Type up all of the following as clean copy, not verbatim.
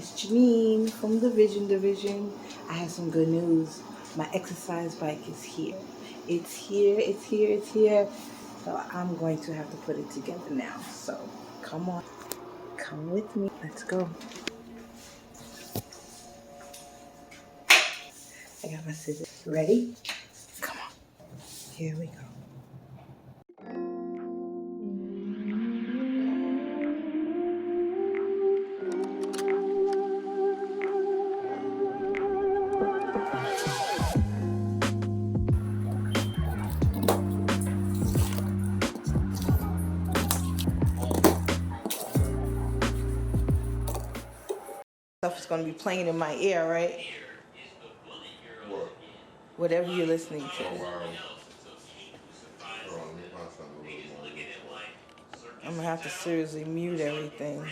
It's Janine from the Vision Division. I have some good news. My exercise bike is here. It's here, it's here, it's here. So I'm going to have to put it together now. So come on, come with me. Let's go. I got my scissors. Ready? Come on. Here we go. Stuff is going to be playing in my ear, right? What? Whatever you're listening to. Oh, wow. I'm going to have to seriously mute everything.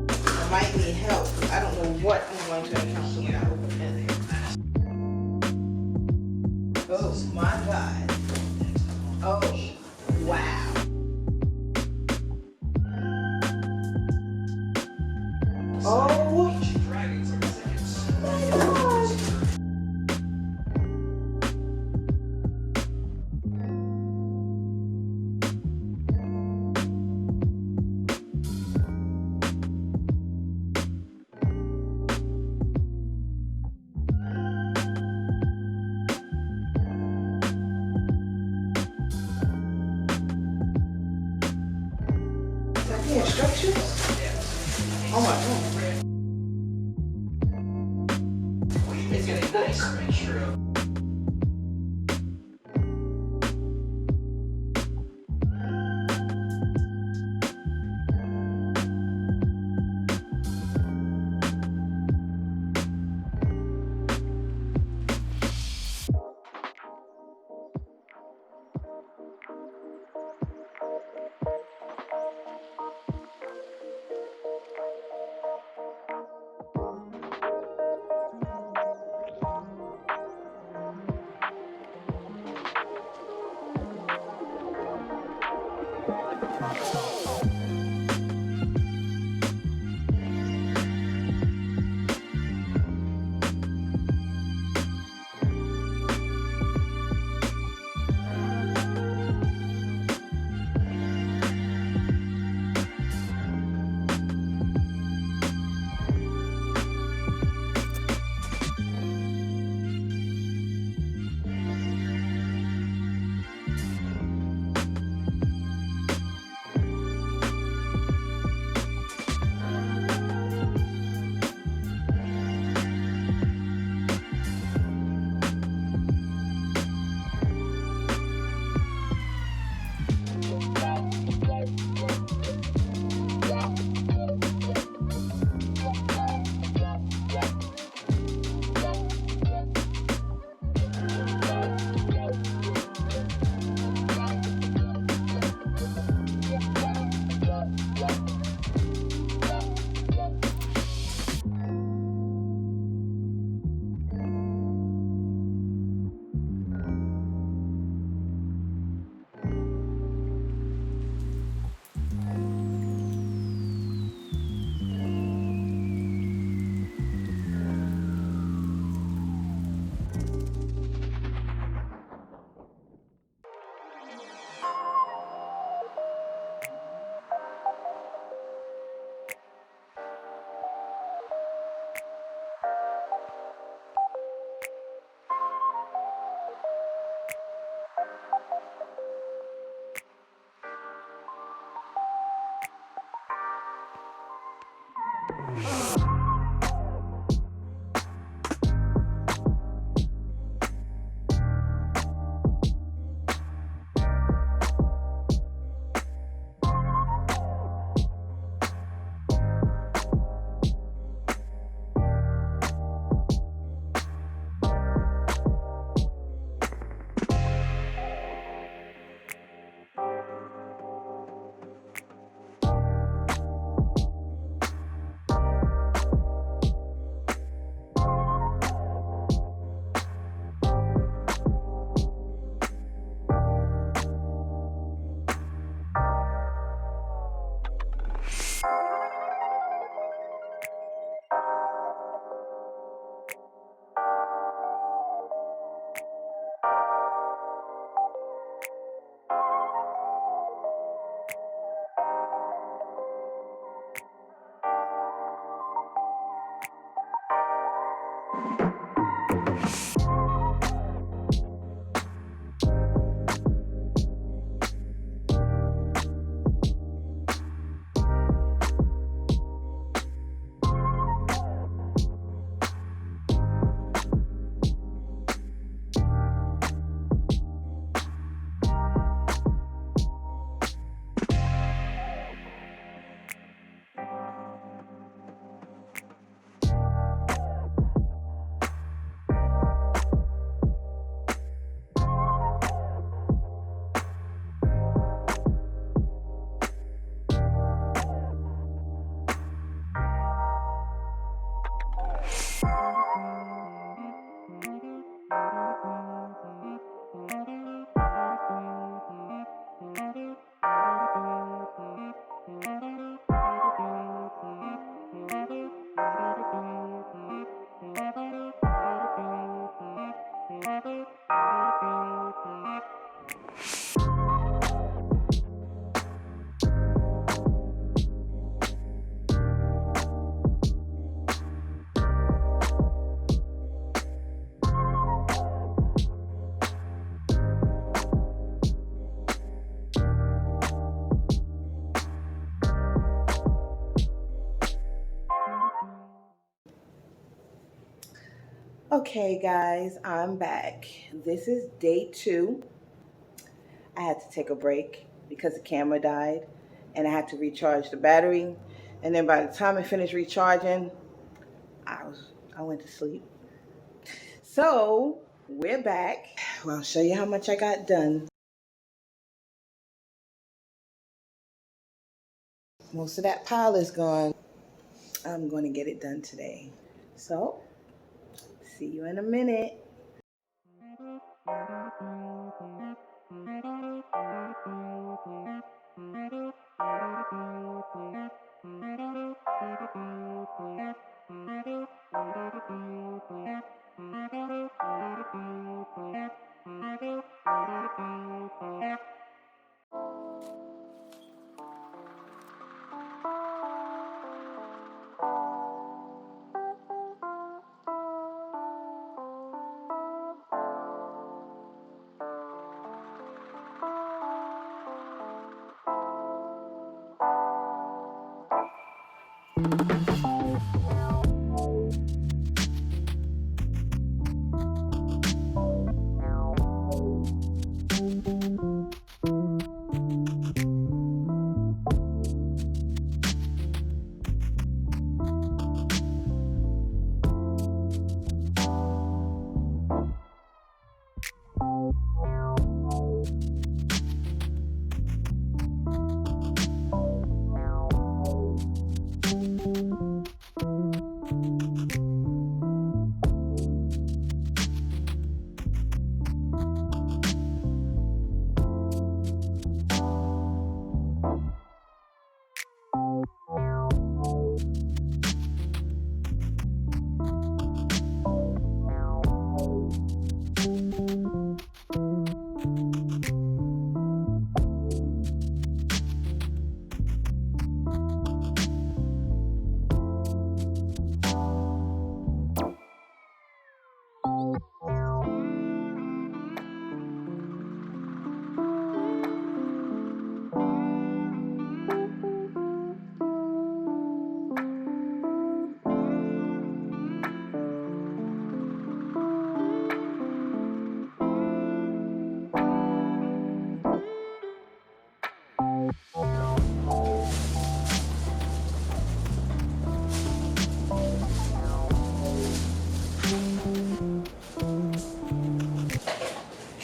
I might need help because I don't know what I'm going to encounter when I open it. Oh my God. Oh, wow. Oh my God. Is that the instructions? Oh my God. It's a book. Okay guys, I'm back. This is day 2. I had to take a break because the camera died and I had to recharge the battery. And then by the time I finished recharging, I went to sleep. So we're back. Well, I'll show you how much I got done. Most of that pile is gone. I'm going to get it done today. So, see you in a minute.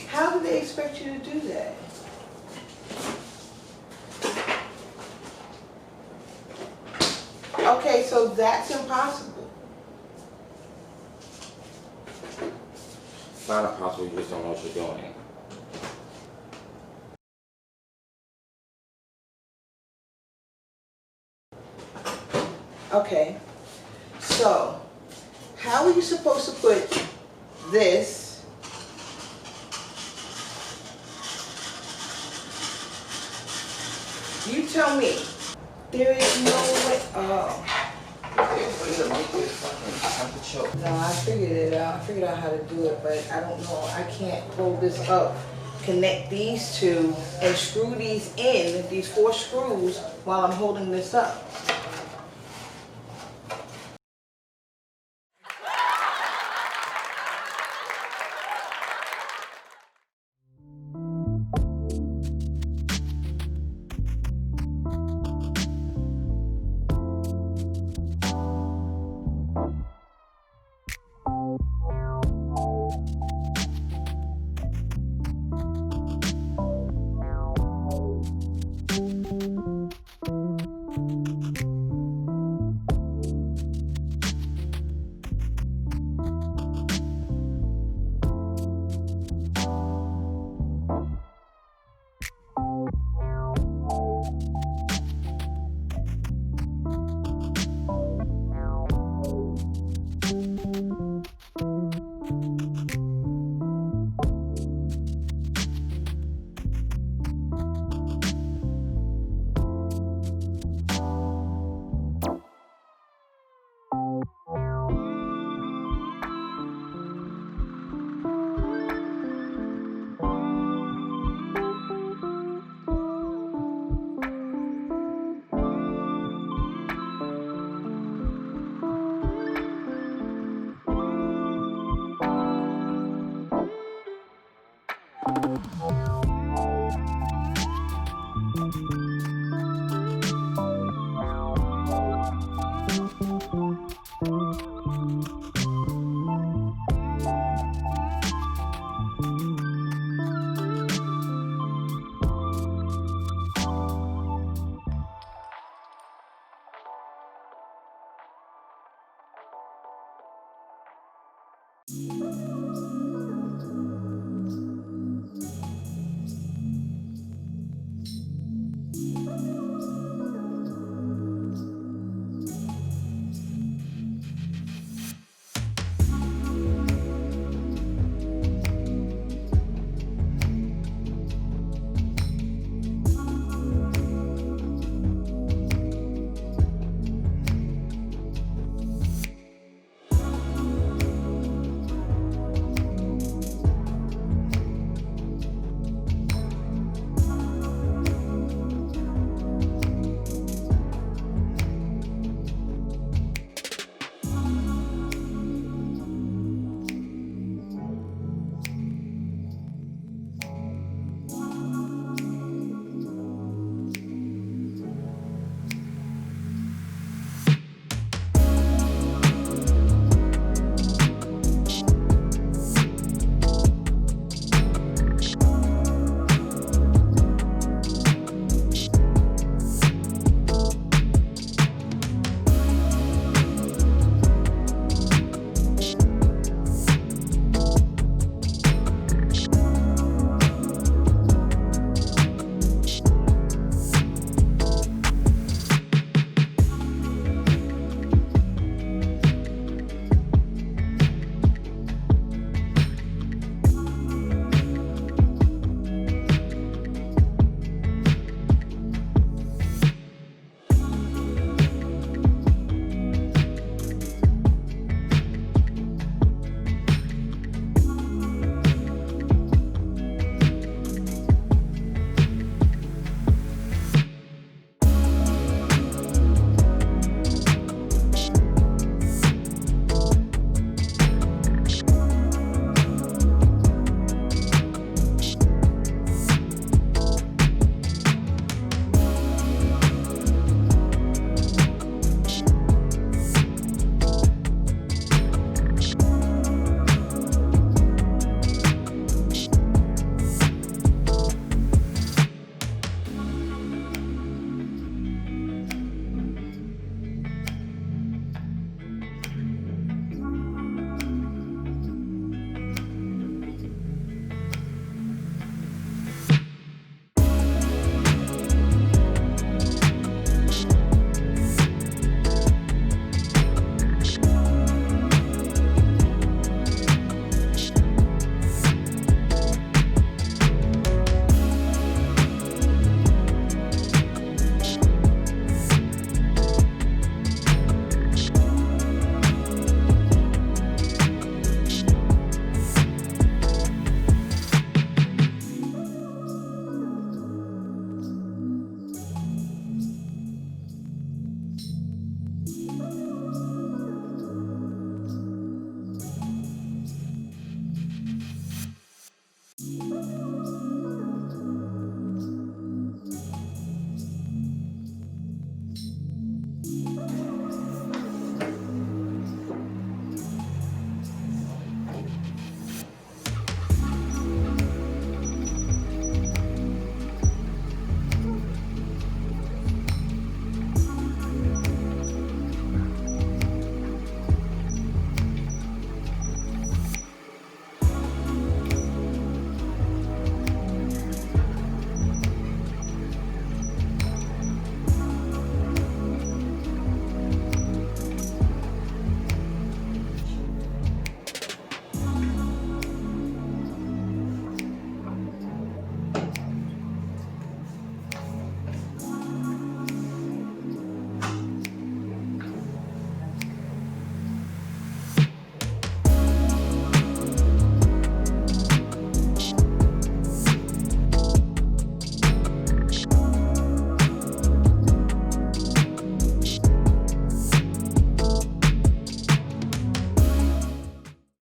How do they expect you to do that? Okay, so that's impossible. It's not impossible, you just don't know what you're doing. Okay, so how are you supposed to put this you tell me? There is no way. Oh. No, I figured it out. I figured out how to do it, but I don't know. I can't pull this up, connect these two, and screw these in, these 4 screws, while I'm holding this up.